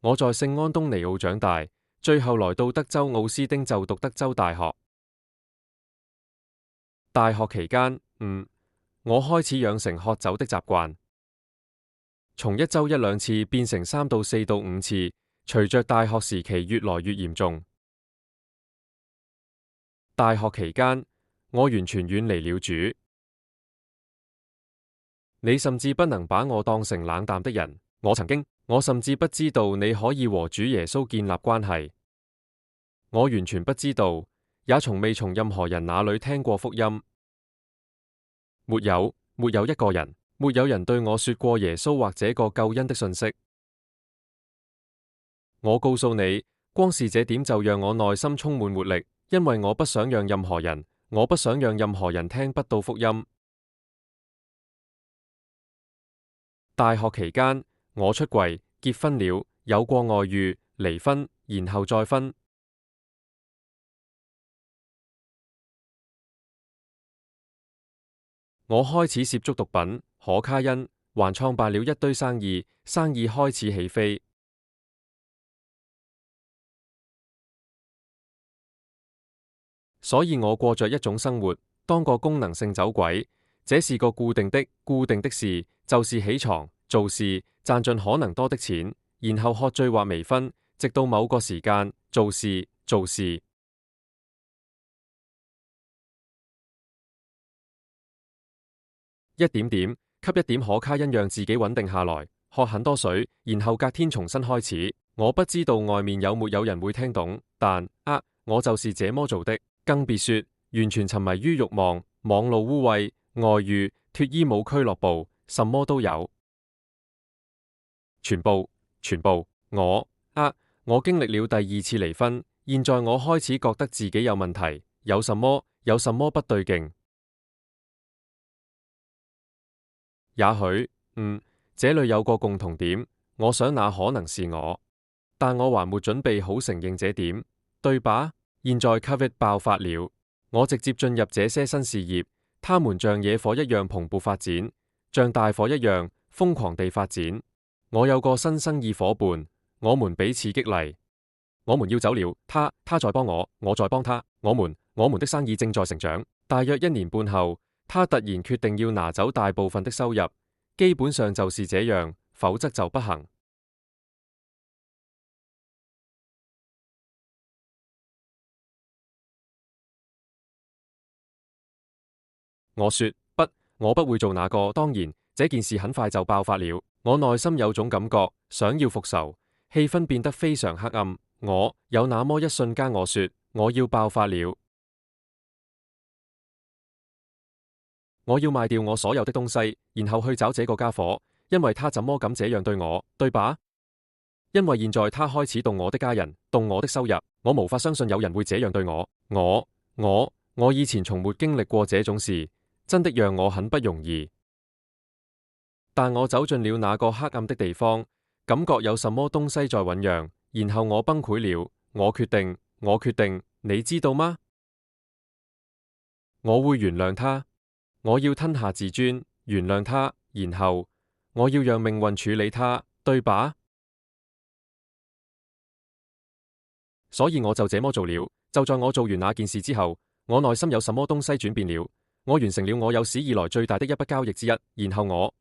我在聖安東尼奧長大，最後來到德州奧斯丁就讀德州大學。大學期間，我開始養成喝酒的習慣，從一週1-2次變成3到4到5次，隨着大學時期越來越嚴重。大學期間，我完全遠離了主。你甚至不能把我當成冷淡的人。我甚至不知道你可以和主耶穌建立關係。我完全不知道，也從未從任何人那裡聽過福音。沒有一個人，沒有人對我說過耶穌或這個救恩的信息。我告訴你，光是這點就讓我內心充滿活力，因為我不想讓任何人聽不到福音。大學期間，我出櫃、結婚了，有過外遇、離婚，然後再婚。我開始涉足毒品、可卡因，還創辦了一堆生意，生意開始起飛。所以我過着一種生活，當個功能性酒鬼，這是個固定的事，就是起床、做事，賺盡可能多的錢，然後喝醉或微醺，直到某個時間，做事。一點點，吸一點可卡因讓自己穩定下來，喝很多水，然後隔天重新開始。我不知道外面有沒有人會聽懂，但我就是這麼做的。更別說完全沉迷於慾望、網路污穢、外遇、脫衣舞俱樂部，什麼都有。全部。我經歷了第2次離婚，現在我開始覺得自己有問題，有什麼不對勁。也許，這裡有個共同點，我想那可能是我，但我還沒準備好承認這點，對吧？現在 COVID 爆發了，我直接進入這些新事業，他們像野火一樣蓬勃發展，像大火一樣瘋狂地發展。我有個新生意夥伴，我們彼此激勵。我們要走了，他在幫我，我在幫他。我們的生意正在成長。大約1年半後，他突然決定要拿走大部分的收入，基本上就是這樣，否則就不行。我說不，我不會做那個。當然，這件事很快就爆發了。我內心有種感覺，想要復仇，氣氛變得非常黑暗。有那麼一瞬間，我說我要爆發了，我要賣掉我所有的東西，然後去找這個家伙，因為他怎麼敢這樣對我，對吧？因為現在他開始動我的家人，動我的收入，我無法相信有人會這樣對我。我以前從沒經歷過這種事。真的讓我很不容易，但我走進了那個黑暗的地方，感覺有什麼東西在醞釀，然後我崩潰了。我決定，你知道嗎？我會原諒他，我要吞下自尊，原諒他，然後我要讓命運處理他，對吧？所以我就這麼做了。就在我做完那件事之後，我內心有什麼東西轉變了。我完成了我有史以來最大的一筆交易之一，然後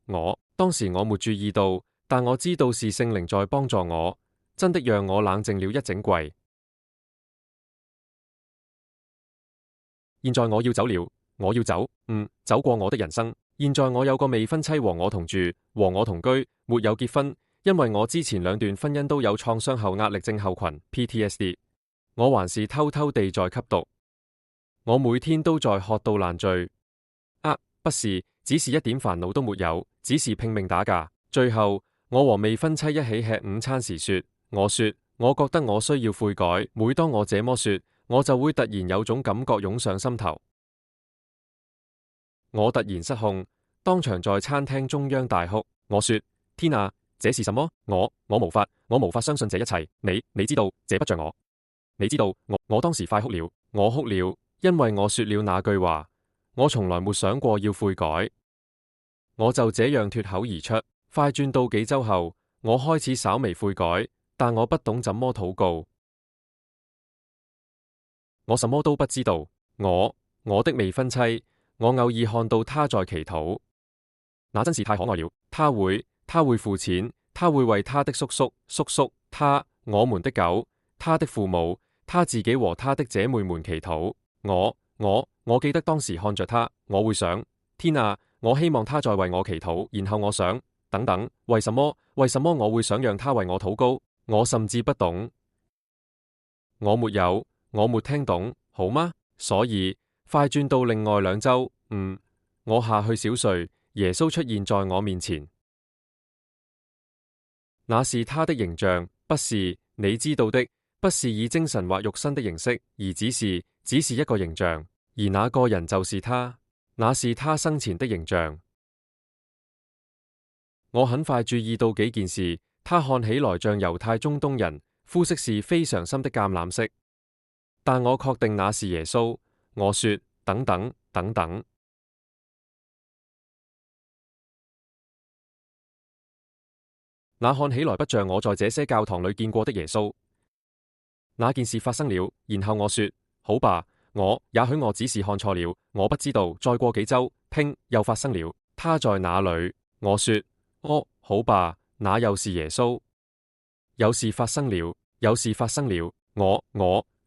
當時我沒注意到，但我知道是聖靈在幫助我，真的讓我冷靜了一整季。現在我要走了，我要走，走過我的人生。現在我有個未婚妻和我同住，和我同居，沒有結婚，因為我之前2段婚姻都有創傷後壓力症候群 （PTSD）。我還是偷偷地在吸毒，我每天都在喝到爛醉。不是，只是一點煩惱都沒有，只是拼命打架。最後，我和未婚妻一起吃午餐時說，我覺得我需要悔改。每當我這麼說，我就會突然有種感覺湧上心頭。我突然失控，當場在餐廳中央大哭。我說：天啊，這是什麼？我無法相信這一切。你知道，這不像我。你知道，我當時快哭了。我哭了，因為我說了那句話。我從來沒想過要悔改，我就這樣脫口而出。快轉到幾週後，我開始稍微悔改，但我不懂怎麼禱告。我什麼都不知道。我的未婚妻，我偶爾看到她在祈禱，那真是太可愛了。她會付錢，她會為她的叔叔、我們的狗、她的父母、她自己和她的姐妹們祈禱。我記得當時看着她，我會想，天啊，我希望她在為我祈禱。然後我想，等等，為什麼我會想讓她為我禱告？我甚至不懂。我沒聽懂，好嗎？所以快轉到另外2週，我下去小睡，耶穌出現在我面前。那是他的形象，不是你知道的，不是以精神或肉身的形式，而只是一個形象。而那個人就是他，那是他生前的形象。我很快注意到幾件事，他看起來像猶太中東人，膚色是非常深的橄欖色。但我確定那是耶穌。我說等等。那看起來不像我在這些教堂裏見過的耶穌。那件事發生了，然後我說好吧，也許我只是看錯了，我不知道。再過幾週，又發生了。他在哪裏？我說哦，好吧，那又是耶穌。有事發生了。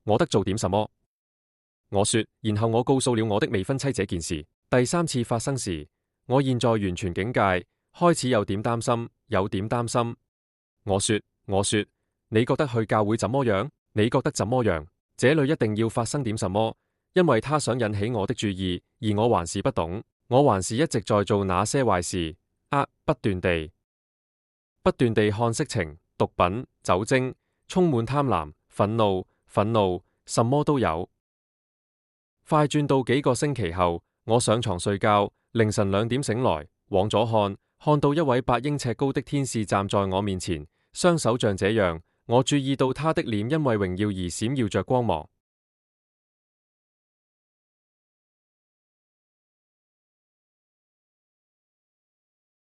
我得做點什麼？我說，然後我告訴了我的未婚妻這件事。第3次發生時，我現在完全警戒，開始有點擔心。我說，你覺得去教會怎麼樣？你覺得怎麼樣？這裏一定要發生點什麼，因為他想引起我的注意，而我還是不懂，我還是一直在做那些壞事，不斷地看色情、毒品、酒精，充滿貪婪、憤怒，什麼都有。快轉到幾個星期後，我上床睡覺，凌晨2點醒來，往左看到一位8英尺高的天使站在我面前，雙手像這樣。我注意到他的臉因為榮耀而閃耀着光芒。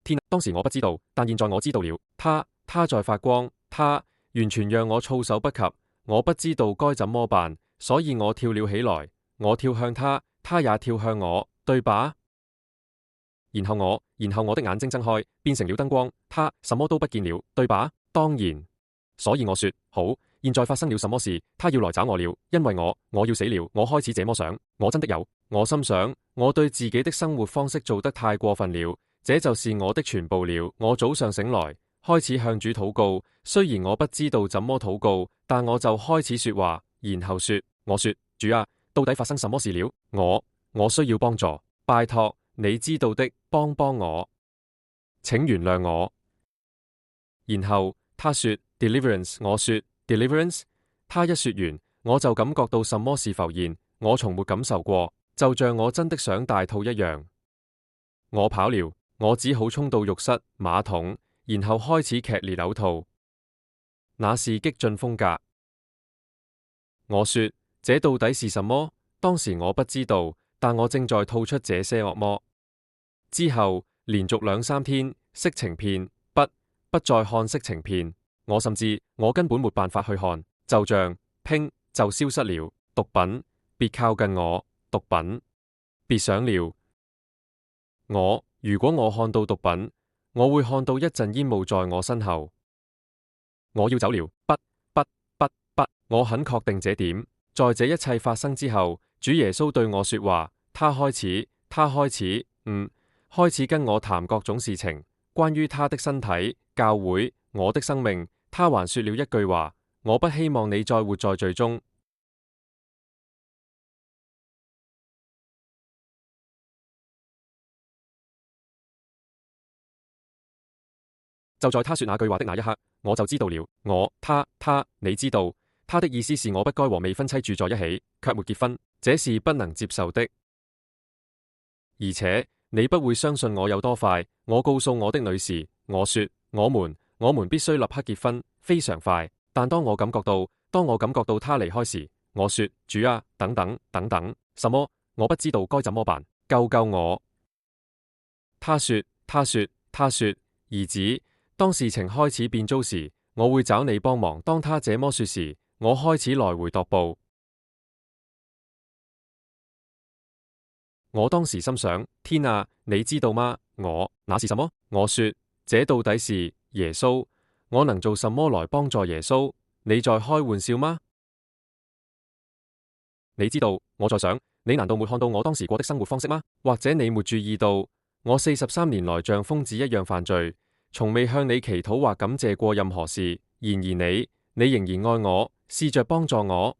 天啊，當時我不知道，但現在我知道了。他在發光，他完全讓我措手不及。我不知道該怎麼辦，所以我跳了起來。我跳向他，他也跳向我，對吧？然後我的眼睛睜開，變成了燈光，他什麼都不見了，對吧？當然。所以我說好，現在發生了什麼事？他要來找我了，因為我要死了。我開始這麼想，我真的有。我心想，我對自己的生活方式做得太過分了，這就是我的全部了。我早上醒來，開始向主禱告，雖然我不知道怎麼禱告，但我就開始說話，然後我說主啊，到底發生什麼事了？我需要幫助，拜託你知道的，幫我，請原諒我。然後他說 Deliverance， 我說 Deliverance。他一說完，我就感覺到什麼事浮現，我從沒感受過，就像我真的想大吐一樣。我跑了，我只好衝到浴室馬桶，然後開始劇烈嘔吐。那是激進風格。我說這到底是什麼？當時我不知道，但我正在吐出這些惡魔。之後連續2-3天，色情片，不再看色情片。我根本沒辦法去看，就像就消失了。毒品，別靠近我，毒品，別想了。如果我看到毒品，我會看到一陣煙霧在我身後。我要走了，不，我很確定這點。在這一切發生之後，主耶穌對我說話，他開始跟我談各種事情，關於他的身體、教會、我的生命。他還說了一句話：我不希望你再活在罪中。就在他說那句話的那一刻，我就知道了。你知道，他的意思是我不該和未婚妻住在一起，卻沒結婚，這是不能接受的。而且你不會相信我有多快。我告訴我的女士，我說我們必須立刻結婚，非常快。但當我感覺到他離開時，我說主啊，等等，什麼？我不知道該怎麼辦，救我！他說，兒子，當事情開始變糟時，我會找你幫忙。當他這麼說時，我開始來回踱步。我當時心想：天啊，你知道嗎？那是什麼？我說：這到底是耶穌。我能做什麼來幫助耶穌？你在開玩笑嗎？你知道，我在想，你難道沒看到我當時過的生活方式嗎？或者你沒注意到，我43年來像瘋子一樣犯罪，從未向你祈禱或感謝過任何事。然而你仍然愛我，試着幫助我。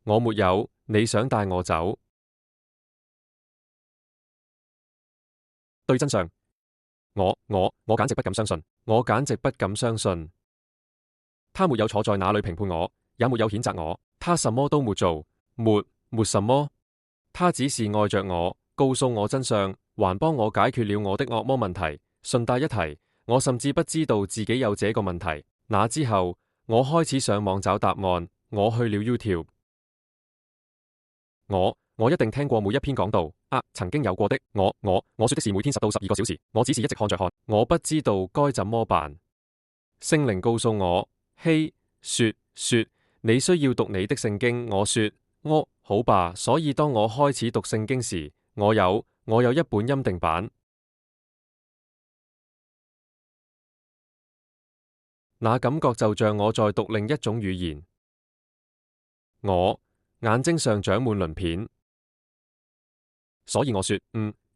我沒有，你想帶我走？對真相，我簡直不敢相信，我簡直不敢相信。他沒有坐在那裏評判我，也沒有譴責我，他什麼都沒做，沒什麼。他只是愛着我，告訴我真相，還幫我解決了我的惡魔問題。順帶一提，我甚至不知道自己有這個問題。那之後，我開始上網找答案，我去了 YouTube。我一定聽過每一篇講道曾經有過的。我說的是每天10到12個小時，我只是一直看着看，我不知道該怎麼辦。聖靈告訴我，嘿，說，你需要讀你的聖經。我說，好吧。所以當我開始讀聖經時，我有一本欽定版，那感覺就像我在讀另一種語言。我眼睛上長滿鱗片。所以我說，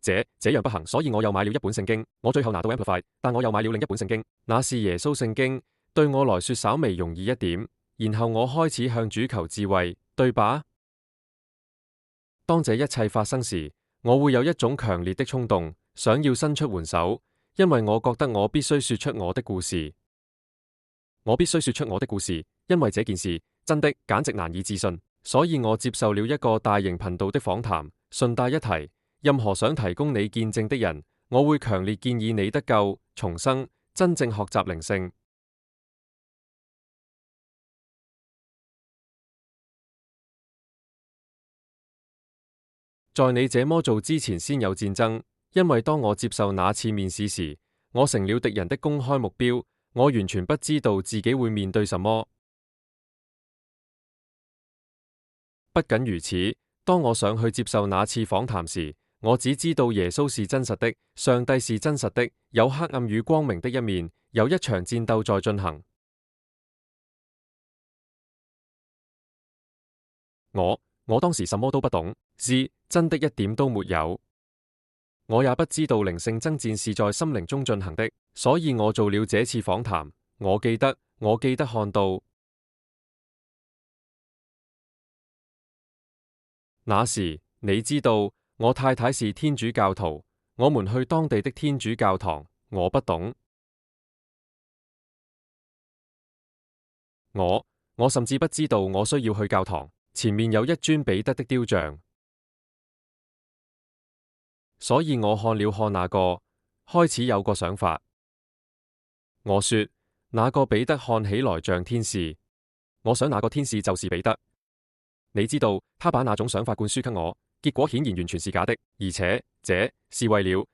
這樣不行。所以我又買了一本聖經。我最後拿到 Amplified，但我又買了另一本聖經，那是耶穌聖經，對我來說稍微容易一點。然後我開始向主求智慧，對吧？當這一切發生時，我會有一種強烈的衝動，想要伸出援手，因為我覺得我必須說出我的故事。我必須說出我的故事，因為這件事真的簡直難以置信。所以我接受了一個大型頻道的訪談。順帶一提，任何想提供你見證的人，我會強烈建議你得救、重生、真正學習靈性。在你這麼做之前，先有戰爭，因為當我接受那次面試時，我成了敵人的公開目標。我完全不知道自己會面對什麼。不僅如此，當我想去接受那次訪談時，我只知道耶穌是真實的，上帝是真實的，有黑暗與光明的一面，有一場戰鬥在進行。我當時什麼都不懂，真的一點都沒有。我也不知道靈性爭戰是在心靈中進行的，所以我做了這次訪談。我記得看到那時，你知道，我太太是天主教徒，我們去當地的天主教堂。我不懂，我甚至不知道我需要去教堂。前面有一尊彼得的雕像，所以我看了看那個，開始有個想法。我說，那個彼得看起來像天使，我想那個天使就是彼得。你知道，他把那種想法灌輸給我，結果顯然完全是假的，而且這是為了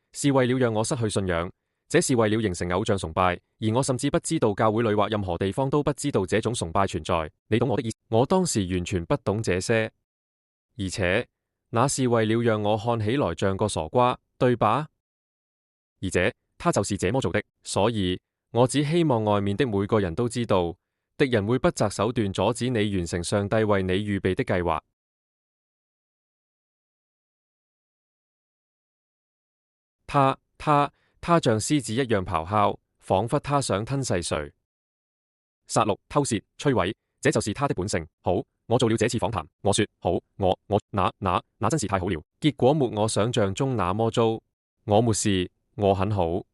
讓我失去信仰，這是為了形成偶像崇拜，而我甚至不知道教會裏或任何地方都不知道這種崇拜存在。你懂我的意思？我當時完全不懂這些，而且那是為了讓我看起來像個傻瓜，對吧？而他就是這麼做的，所以我只希望外面的每個人都知道，敵人會不擇手段阻止你完成上帝為你預備的計劃。他像獅子一樣咆哮，仿佛他想吞噬誰。殺戮、偷竊、摧毀，這就是他的本性。好，我做了這次訪談。我說好，那真是太好了。結果沒我想象中那麼糟。我沒事，我很好。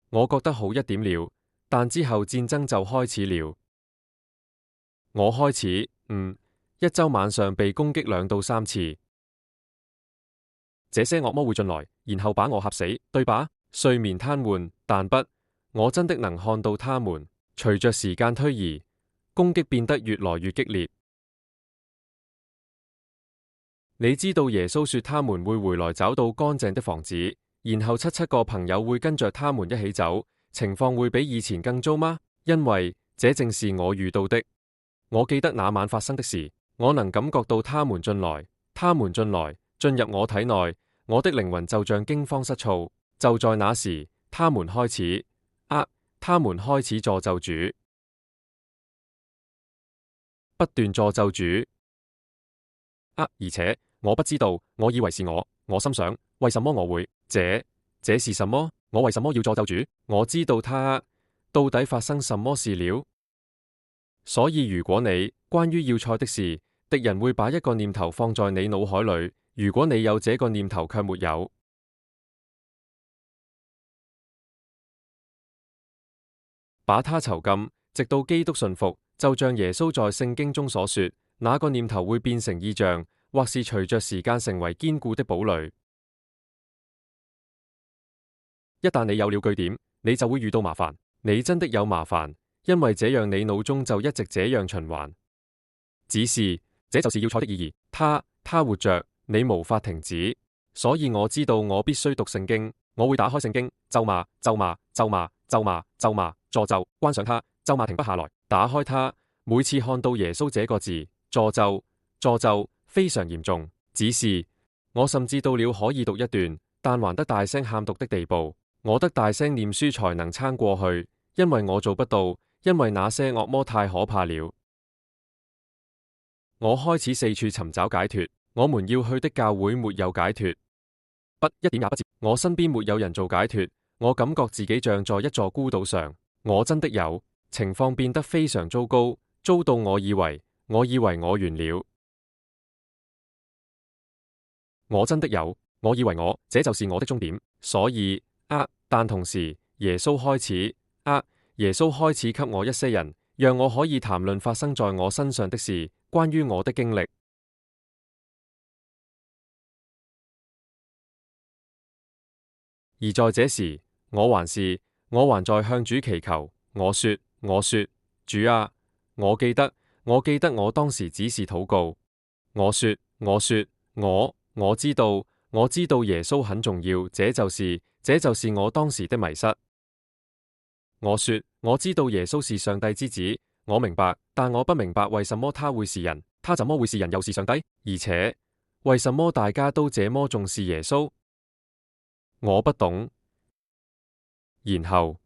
我覺得好一點了，但之後戰爭就開始了。我開始，一周晚上被攻擊2到3次。這些惡魔會進來，然後把我嚇死，對吧？睡眠癱瘓，但不，我真的能看到他們。隨着時間推移，攻擊變得越來越激烈。你知道耶穌說他們會回來找到乾淨的房子，然後七個朋友會跟着他們一起走，情況會比以前更糟嗎？因為這正是我遇到的。我記得那晚發生的事，我能感覺到他們進來，進入我體內，我的靈魂就像驚慌失措。就在那時，他們開始詛咒主，不斷詛咒主。而且我不知道，我以為是我心想，為什麼我會？這是什麼？我為什麼要詛咒主？我知道他到底發生什麼事了。所以如果你關於要塞的事，敵人會把一個念頭放在你腦海裏，如果你有這個念頭卻沒有，把它囚禁，直到基督順服，就像耶穌在聖經中所說，那個念頭會變成異象，或是隨着時間成為堅固的堡壘。一旦你有了據點，你就會遇到麻煩。你真的有麻煩，因為這樣你腦中就一直這樣循環。只是這就是要塞的意義，他活着，你無法停止。所以我知道我必須讀聖經，我會打開聖經，咒罵，詛咒，關上它，咒罵停不下來，打開它，每次看到耶穌這個字，詛咒，非常嚴重。只是我甚至到了可以讀一段，但還得大聲喊讀的地步。我得大聲念書才能撐過去，因為我做不到，因為那些惡魔太可怕了。我開始四處尋找解脫，我們要去的教會沒有解脫，不，一點也不接。我身邊沒有人做解脫，我感覺自己像在一座孤島上。我真的有，情況變得非常糟糕，糟到我以為我完了。我真的有，我以為這就是我的終點。所以但同時耶穌開始給我一些人，讓我可以談論發生在我身上的事，關於我的經歷。而在這時，我還在向主祈求。我說，主啊，我記得我當時只是禱告。我說，我知道耶穌很重要，這就是我當時的迷失。我說，我知道耶穌是上帝之子，我明白，但我不明白為什麼他會是人，他怎麼會是人又是上帝？而且為什麼大家都這麼重視耶穌？我不懂。然後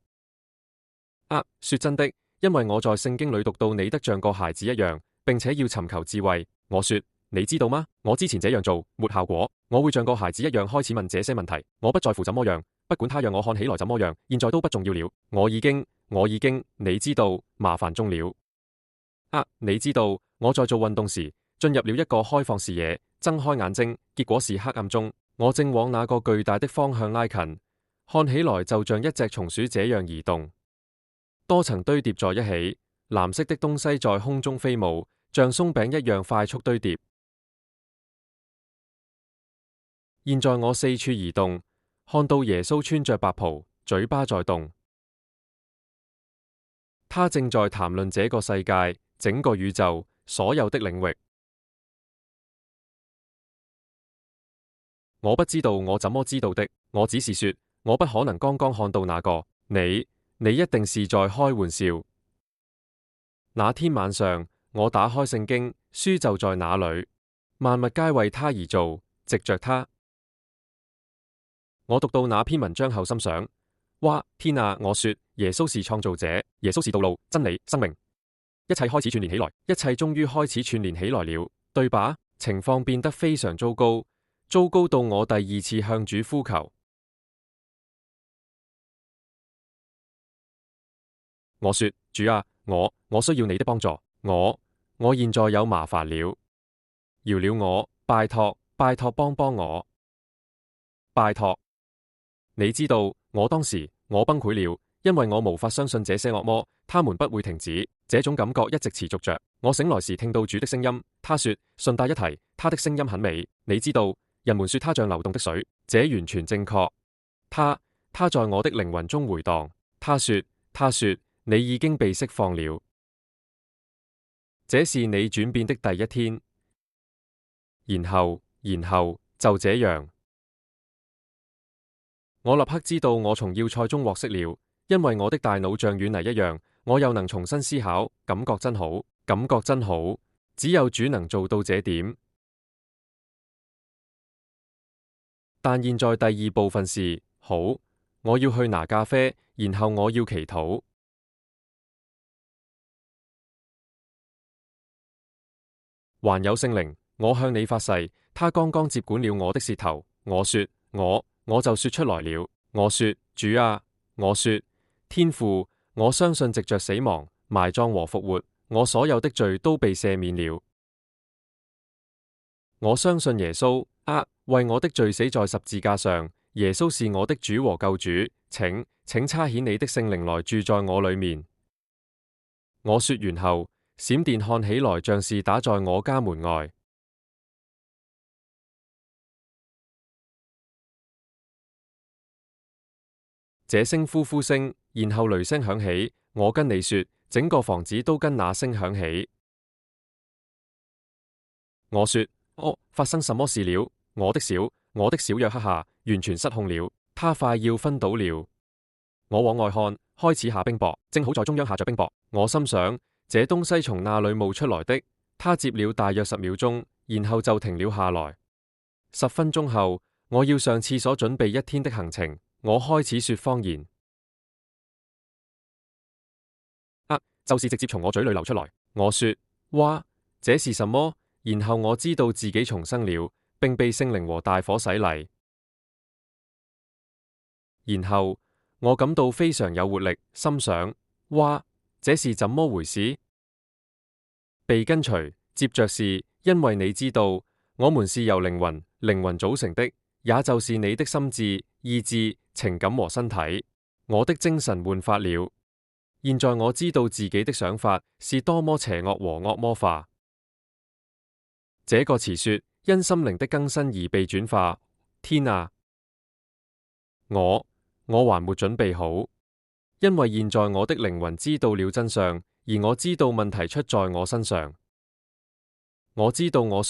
說真的，因為我在聖經裏讀到你得像個孩子一樣，並且要尋求智慧。我說，你知道嗎？我之前這樣做沒效果，我會像個孩子一樣開始問這些問題。我不在乎怎麼樣，不管他讓我看起來怎麼樣，現在都不重要了。我已經，你知道，麻煩中了。你知道，我在做運動時進入了一個開放視野，睜開眼睛，結果是黑暗中，我正往那個巨大的方向拉近，看起來就像一隻松鼠這樣移動。多層堆疊在一起，藍色的東西在空中飛舞，像鬆餅一樣快速堆疊。現在我四處移動，看到耶穌穿着白袍，嘴巴在動。他正在談論這個世界、整個宇宙、所有的領域。我不知道我怎麼知道的，我只是說，我不可能剛剛看到那個。你一定是在開玩笑。那天晚上，我打開聖經，書就在那裏，萬物皆為他而造，藉着他。我讀到那篇文章後心想，哇，天啊！我說，耶穌是創造者，耶穌是道路、真理、生命，一切開始串聯起來，一切終於開始串聯起來了，對吧？情況變得非常糟糕，糟糕到我第二次向主呼求。我說，主啊，我需要你的幫助，我現在有麻煩了，饒了我，拜託幫我，拜託。你知道，我當時我崩潰了，因為我無法相信這些惡魔，他們不會停止，這種感覺一直持續着。我醒來時聽到主的聲音，他說，順帶一提，他的聲音很美。你知道，人們說他像流動的水，這完全正確。他在我的靈魂中回蕩。他說。你已經被釋放了，這是你轉變的第一天。然後然後就這樣，我立刻知道我從要塞中獲釋了，因為我的大腦像軟泥一樣，我又能重新思考，感覺真好，感覺真好，只有主能做到這點。但現在第二部分是，好，我要去拿咖啡，然後我要祈禱。還有聖靈，我向你發誓，他剛剛接管了我的舌頭。我說，我就說出來了。我說，主啊，我說，天父，我相信藉着死亡、埋葬和復活，我所有的罪都被赦免了。我相信耶穌為我的罪死在十字架上。耶穌是我的主和救主，請差遣你的聖靈來住在我裏面。我說完後，閃電看起來像是打在我家門外。這聲呼呼聲，然後雷聲響起。我跟你說，整個房子都跟那聲響起。我說，發生什麼事了？我的小約克夏完全失控了，他快要昏倒了。我往外看，開始下冰雹，正好在中央下着冰雹。我心想，這東西從哪裏冒出來的？他接了大約10秒鐘，然後就停了下來。10分鐘後，我要上廁所準備一天的行程。我開始說謊言，就是直接從我嘴裏流出來。我說，哇，這是什麼？然後我知道自己重生了，並被聖靈和大火洗禮。然後我感到非常有活力，心想，哇，這是怎麼回事？被跟隨，接着是因為你知道，我們是由靈魂組成的，也就是你的心智、意志、情感和身體。我的精神煥發了。現在我知道自己的想法是多麼邪惡和惡魔化。這個詞說因心靈的更新而被轉化。天啊！我還沒準備好，因為現在我的靈魂知道了真相，而我知道問題出在我身上。我知道我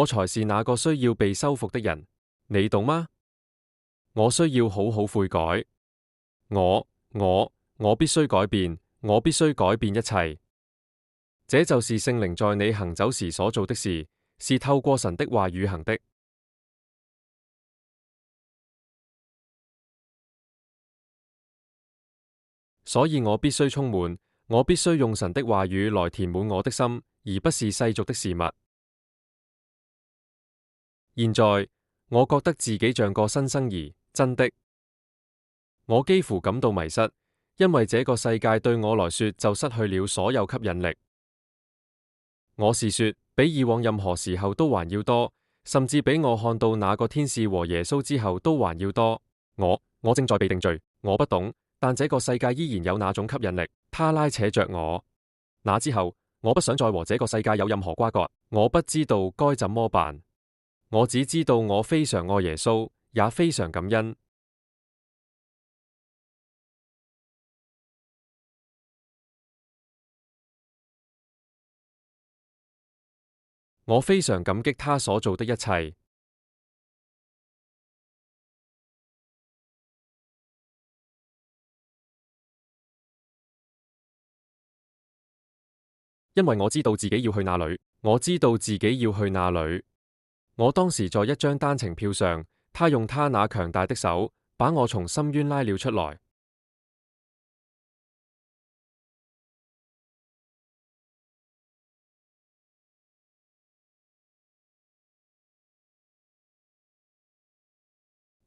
才是那個需要被修復的人，你懂嗎？我需要好好悔改。我必須改變，我必須改變一切。這就是聖靈在你行走時所做的事，是透過神的話語行的。所以我必須充滿，我必須用神的話語來填滿我的心，而不是世俗的事物。現在我覺得自己像個新生兒，真的，我幾乎感到迷失。因為這個世界對我來說就失去了所有吸引力。我是說，比以往任何時候都還要多，甚至比我看到那個天使和耶穌之後都還要多。我正在被定罪，我不懂，但這個世界依然有那種吸引力，它拉扯着我。那之後，我不想再和這個世界有任何瓜葛，我不知道該怎麼辦。我只知道我非常愛耶穌，也非常感恩。我非常感激他所做的一切，因為我知道自己要去那裏。我知道自己要去那裏。我當時在一張單程票上，他用他那強大的手把我從深淵拉了出來。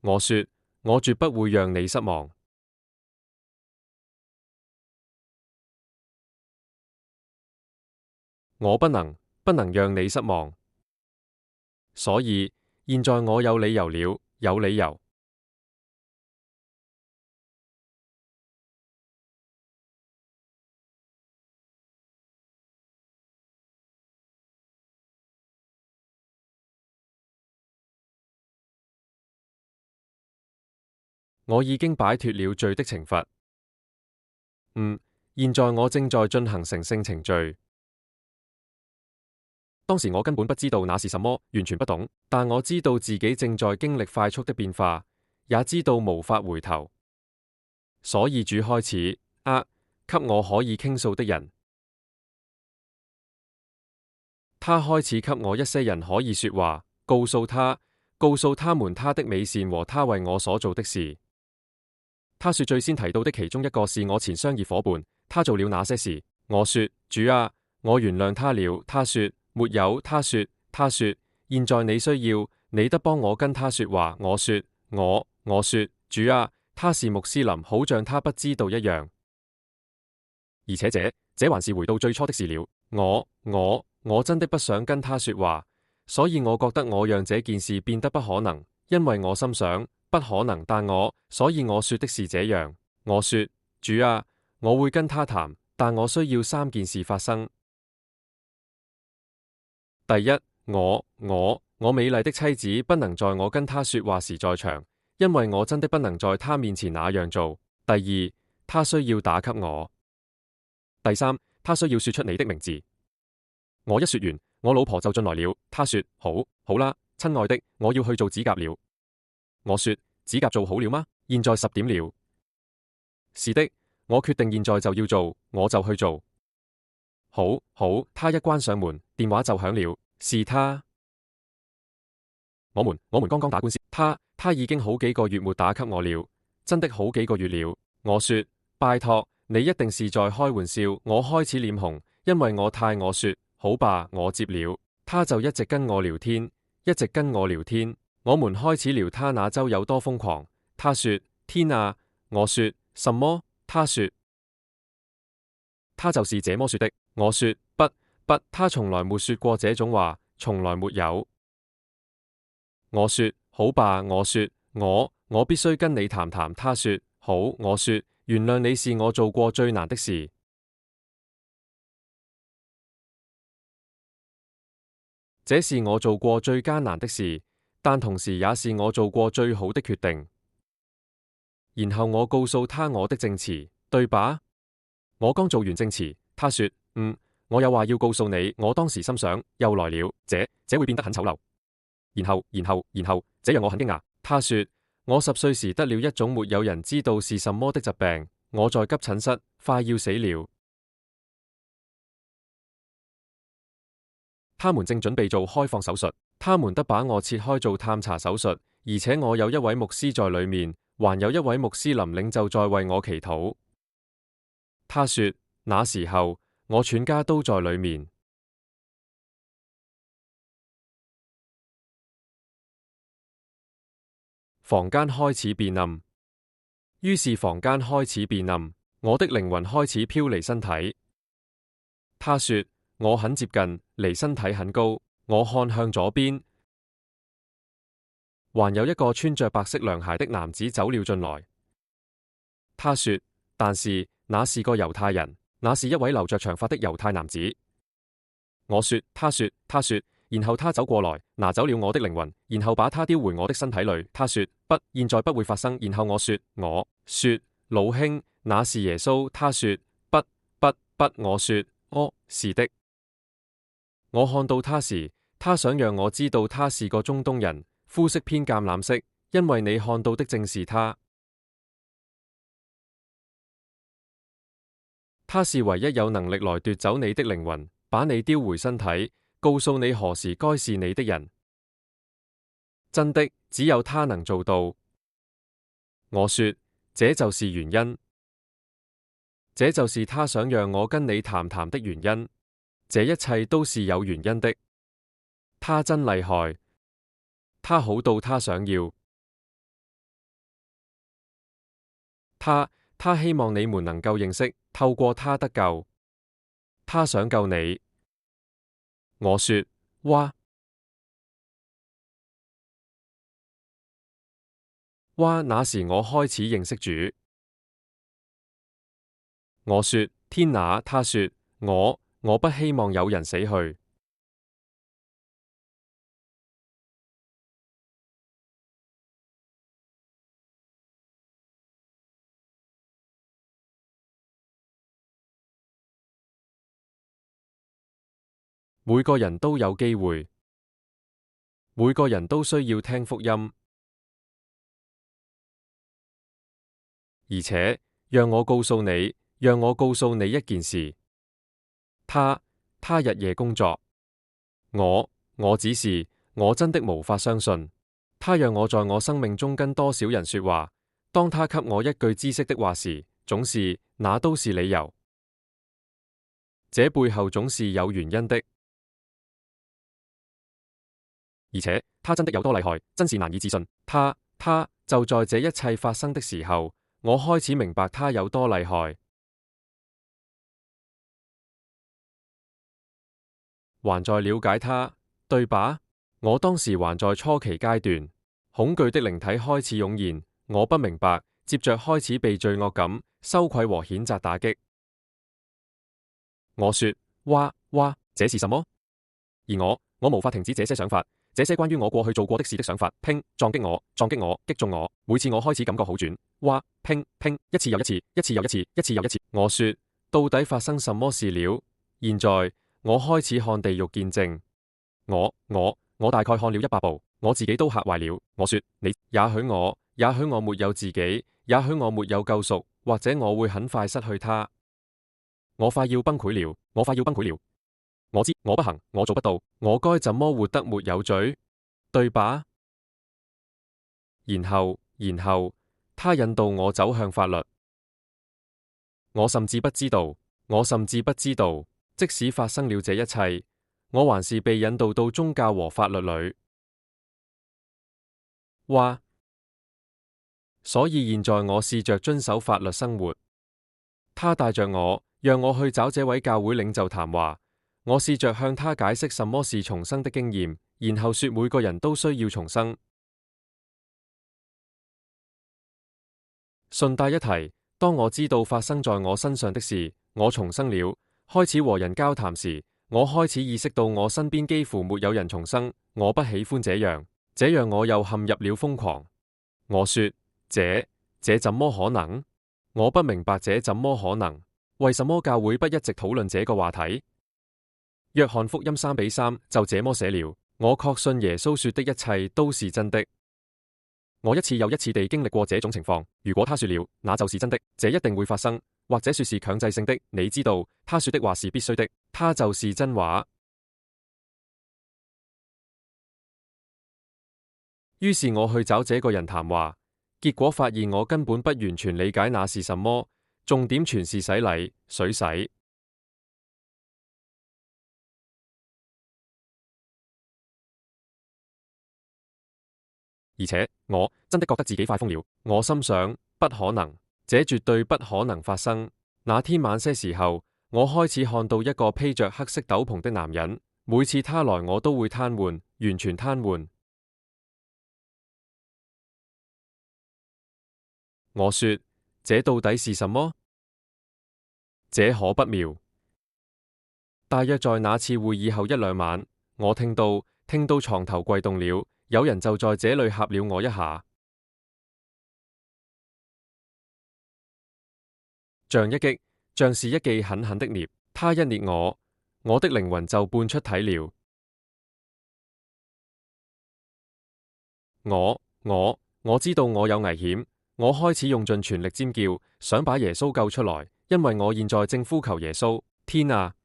我說，我絕不會讓你失望。我不能讓你失望。所以現在我有理由了，有理由。我已經擺脫了罪的懲罰。現在我正在進行成聖程序。當時我根本不知道那是什麼，完全不懂，但我知道自己正在經歷快速的變化，也知道無法回頭。所以主開始給我可以傾訴的人，他開始給我一些人可以說話，告訴他們他的美善和他為我所做的事。他說最先提到的其中一個是我前商業夥伴，他做了哪些事？我說主啊，我原諒他了。他說沒有。他說現在你需要，你得幫我跟他說話。我說主啊，他是穆斯林，好像他不知道一樣。而且這還是回到最初的事了。我真的不想跟他說話，所以我覺得我讓這件事變得不可能，因為我心想不可能，所以我說的是這樣。我說主啊，我會跟他談，但我需要3件事發生。第一，我美麗的妻子不能在我跟他說話時在場，因為我真的不能在他面前那樣做。第二，他需要打給我。第三，他需要說出你的名字。我一說完，我老婆就進來了。她說好啦，親愛的，我要去做指甲了。我說指甲做好了嗎？現在10點了。是的，我決定現在就要做，我就去做。好，他一關上門，電話就響了。是他。我們剛剛打官司，他已經好幾個月沒打給我了，真的好幾個月了。我說拜託，你一定是在開玩笑。我開始臉紅，因為我說好吧，我接了。他就一直跟我聊天。我們開始聊他那周有多瘋狂。他說天啊，我說什麼？他說他就是這麼說的。我說不，他從來沒說過這種話，從來沒有。我說好吧，我說我必須跟你談談。他說好。我說原諒你是我做過最難的事。這是我做過最艱難的事，但同時也是我做過最好的決定。然後我告訴他我的證詞，對吧？我剛做完證詞，他說我有話要告訴你。我當時心想又來了，這會變得很醜陋。然後這讓我很驚訝。他說我10歲時得了一種沒有人知道是什麼的疾病，我在急診室，快要死了。他們正準備做開放手術，他們得把我切開做探查手術，而且我有一位牧師在裏面，還有一位穆斯林領袖在為我祈禱。他說那時候我全家都在裏面。房間開始變暗，於是房間開始變暗，我的靈魂開始飄離身體。他說我很接近，離身體很高。我看向左邊，還有一個穿着白色涼鞋的男子走了進來。他說但是那是個猶太人，那是一位留着長髮的猶太男子。我說他說，然後他走過來拿走了我的靈魂，然後把他丟回我的身體裏。他說不，現在不會發生。然後我說老兄，那是耶穌。他說不。我說哦，是的。我看到他時，他想讓我知道他是個中東人，膚色偏橄欖色，因為你看到的正是他。他是唯一有能力來奪走你的靈魂，把你丟回身體，告訴你何時該是你的人。真的，只有他能做到。我說這就是原因，這就是他想讓我跟你談談的原因。這一切都是有原因的。他真厲害，他好到他想要。他希望你們能夠認識，透過他得救。他想救你。我說哇，那時我開始認識主。我說天哪。他說我不希望有人死去。每個人都有機會，每個人都需要聽福音，而且讓我告訴你一件事，他日夜工作，我只是，我真的無法相信，他讓我在我生命中跟多少人說話，當他給我一句知識的話時，總是，那都是理由，這背後總是有原因的。而且他真的有多厲害，真是難以置信。他就在這一切發生的時候，我開始明白他有多厲害。還在了解他，對吧？我當時還在初期階段，恐懼的靈體開始湧現，我不明白，接着開始被罪惡感、羞愧和譴責打擊。我說：哇，這是什麼？而我無法停止這些想法。這些關於我過去做過的事的想法，撞擊我，擊中我。每次我開始感覺好轉，一次又一次，一次又一次，一次又一次。我說，到底發生什麼事了？現在我開始看地獄見證。我大概看了100部，我自己都嚇壞了。我說，也許我沒有自己，也許我沒有救贖，或者我會很快失去他。我快要崩潰了。我知我不行，我做不到，我該怎麼活得沒有罪，對吧？然後他引導我走向法律，我甚至不知道，即使發生了這一切，我還是被引導到宗教和法律裏。所以現在我試着遵守法律生活。他帶着我，讓我去找這位教會領袖談話。我試着向他解釋什麼是重生的經驗，然後說每個人都需要重生。順帶一提，當我知道發生在我身上的事，我重生了，開始和人交談時，我開始意識到我身邊幾乎沒有人重生。我不喜歡這樣我又陷入了瘋狂。我說，這怎麼可能？我不明白這怎麼可能？為什麼教會不一直討論這個話題？約翰福音3:3就這麼寫了。我確信耶穌說的一切都是真的。我一次又一次地經歷過這種情況。如果他說了，那就是真的，這一定會發生，或者說是強制性的。你知道，他說的話是必須的，他就是真話。於是我去找這個人談話，結果發現我根本不完全理解那是什麼。重點全是洗禮、水洗。而且我真的覺得自己快瘋了。我心想，不可能，這絕對不可能發生。那天晚些時候，我開始看到一個披着黑色斗篷的男人，每次他來我都會癱瘓，完全癱瘓。我說，這到底是什麼？這可不妙。大約在那次會議後1-2晚，我聽到床頭櫃動了，有人就在這裏嚇了我一下，像是一記狠狠的鑷。他一捏我的靈魂就半出體了。我知道我有危險，我開始用盡全力尖叫，想把耶穌救出來，因為我現在正呼求耶穌。天啊！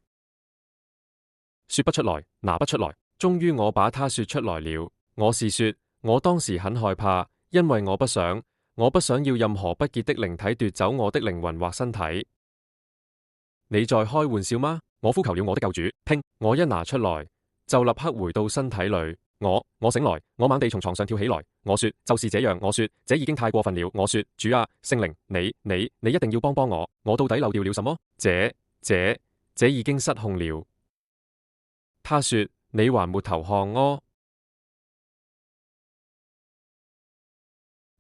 說不出來，拿不出來。終於我把它說出來了。我是說，我當時很害怕，因為我不想要任何不潔的靈體奪走我的靈魂或身體。你在開玩笑嗎？我呼求了我的救主。我一拿出來，就立刻回到身體裏。我醒來，我猛地從床上跳起來。我說，就是這樣。我說，這已經太過分了。我說，主啊，聖靈，你一定要幫我。我到底漏掉了什麼？這已經失控了。他說，你還沒投降哦。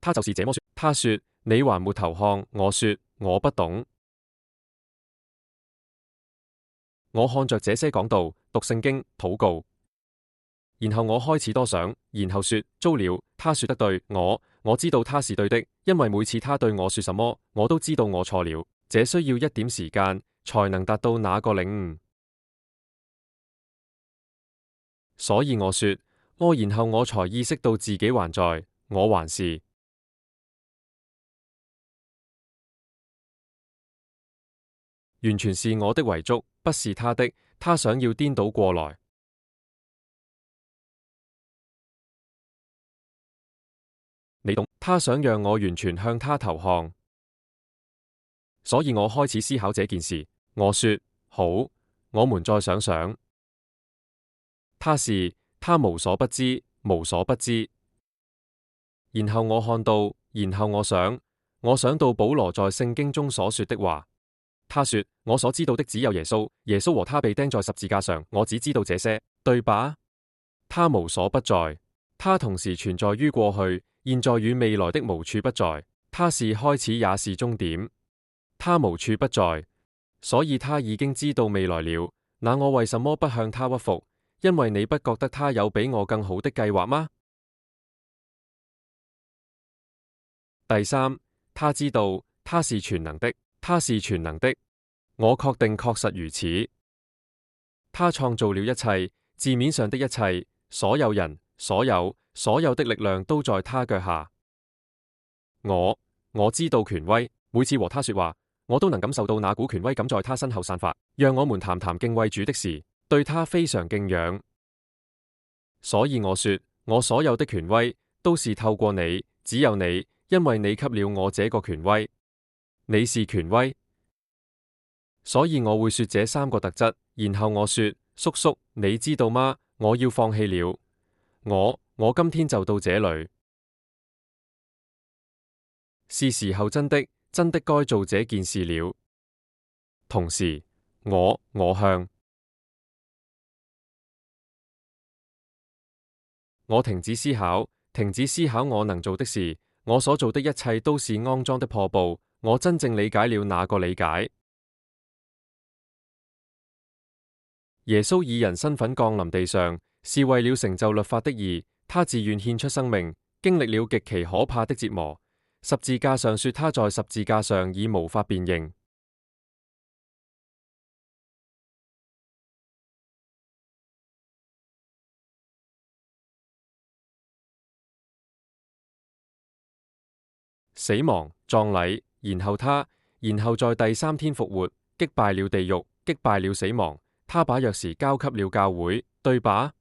他就是這麼說。他說，你還沒投降。我說，我不懂。我看着這些講道、讀聖經、禱告，然後我開始多想，然後說，糟了，他說得對，我知道他是對的，因為每次他對我說什麼，我都知道我錯了。這需要一點時間才能達到那個領悟。所以我說，然後我才意識到自己還在，我還是。完全是我的遺囑，不是他的。他想要顛倒過來。你懂，他想讓我完全向他投降。所以我開始思考這件事。我說，好，我們再想想。他無所不知，無所不知。然後我看到，然後我想到保羅在聖經中所說的話。他說，我所知道的只有耶穌，耶穌和他被釘在十字架上，我只知道這些，對吧？他無所不在，他同時存在於過去、現在與未來的無處不在。他是開始也是終點，他無處不在，所以他已經知道未來了。那我為什麼不向他屈服？因為你不覺得他有比我更好的計劃嗎？第三，他知道他是全能的，他是全能的。我確定確實如此。他創造了一切，字面上的一切，所有人，所有的力量都在他腳下。我知道權威，每次和他說話，我都能感受到那股權威感在他身後散發，讓我們談談敬畏主的事，對他非常敬仰。所以我說，我所有的權威都是透過你，只有你，因為你給了我這個權威。你是權威。所以我會說這三個特質，然後我說，叔叔，你知道嗎？我要放棄了。我今天就到這裏。是時候真的該做這件事了。同時，我停止思考，我能做的事，我所做的一切都是骯髒的破布。我真正理解了那個理解。耶穌以人身份降臨地上，是為了成就律法的義。他自願獻出生命，經歷了極其可怕的折磨。十字架上說他在十字架上已無法辨認。死亡、葬禮，然後在第三天復活，擊敗了地獄，擊敗了死亡。他把鑰匙交給了教會，對吧？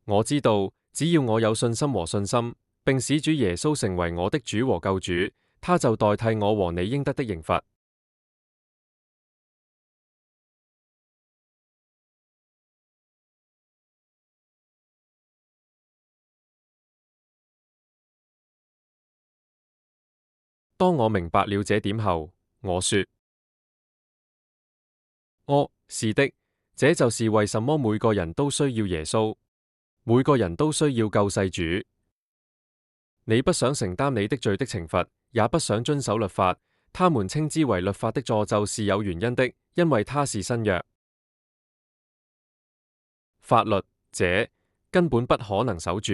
我知道，只要我有信心和信心，並使主耶穌成為我的主和救主，他就代替我和你應得的刑罰。當我明白了這點後，我說：哦，是的，這就是為什麼每個人都需要耶穌，每個人都需要救世主。你不想承擔你的罪的懲罰，也不想遵守律法。他們稱之為律法的詛咒是有原因的，因為它是新約。法律，這根本不可能守住。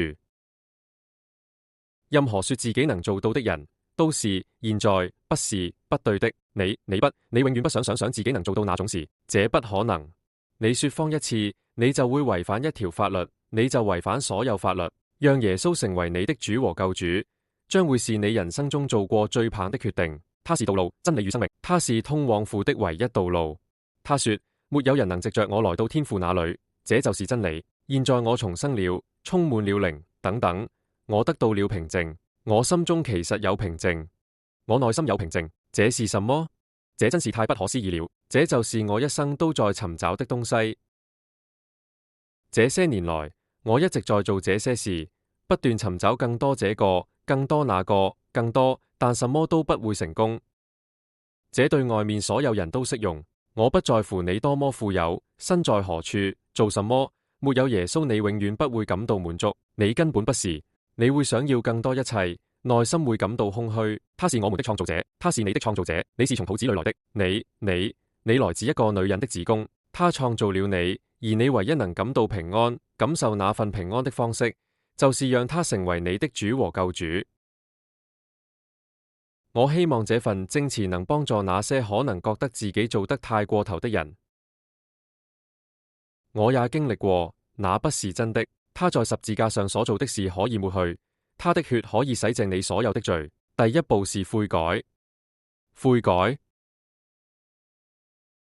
任何說自己能做到的人，都是現在不是不對的。你永遠不想自己能做到那種事，這不可能。你說謊一次，你就會違反一條法律，你就違反所有法律。讓耶穌成為你的主和救主，將會是你人生中做過最棒的決定。他是道路、真理與生命，他是通往父的唯一道路。他說：沒有人能藉着我來到天父那裏，這就是真理。現在我重生了，充滿了靈，等等，我得到了平靜。我心中其實有平靜，我內心有平靜。這是什麼？這真是太不可思議了。這就是我一生都在尋找的東西。這些年來，我一直在做這些事，不斷尋找更多這個、更多那個、更多，但什麼都不會成功。這對外面所有人都適用。我不在乎你多麼富有，身在何處，做什麼，沒有耶穌，你永遠不會感到滿足。你根本不是。你會想要更多一切，內心會感到空虛。他是我們的創造者，他是你的創造者。你是從肚子裏來的，你來自一個女人的子宮。他創造了你，而你唯一能感到平安、感受那份平安的方式，就是讓他成為你的主和救主。我希望這份證詞能幫助那些可能覺得自己做得太過頭的人。我也經歷過，那不是真的。他在十字架上所做的事可以抹去，他的血可以洗淨你所有的罪。第一步是悔改，悔改，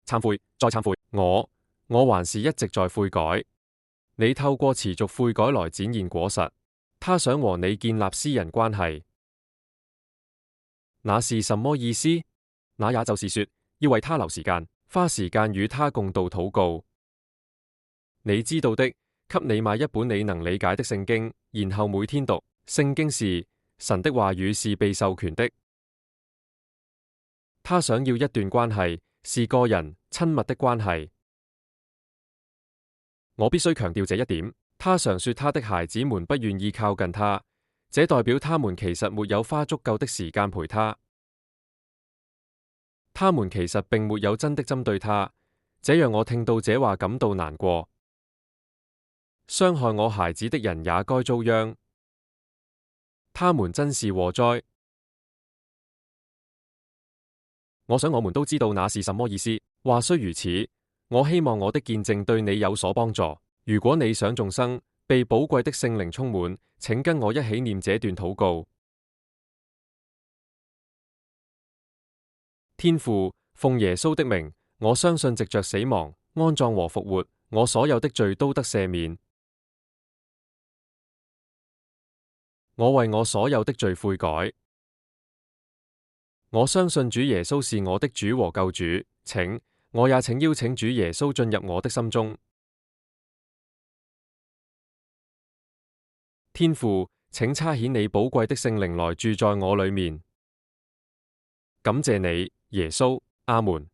懺悔，再懺悔。我還是一直在悔改。你透過持續悔改來展現果實。他想和你建立私人關係，那是什麼意思？那也就是說，要為他留時間，花時間與他共度禱告。你知道的，給你買一本你能理解的聖經，然後每天讀。聖經是神的話語，是被授權的。他想要一段關係，是個人親密的關係。我必須強調這一點。他常說他的孩子們不願意靠近他，這代表他們其實沒有花足夠的時間陪他。他們其實並沒有真的針對他，這讓我聽到這話感到難過。傷害我孩子的人也該遭殃，他們真是禍災。我想我們都知道那是什麼意思。話雖如此，我希望我的見證對你有所幫助。如果你想重生，被寶貴的聖靈充滿，請跟我一起念這段禱告。天父，奉耶穌的名，我相信藉着死亡、安葬和復活，我所有的罪都得赦免。我為我所有的罪悔改。我相信主耶穌是我的主和救主，我也請邀請主耶穌進入我的心中。天父，請差遣你寶貴的聖靈來住在我裏面。感謝你，耶穌，阿門。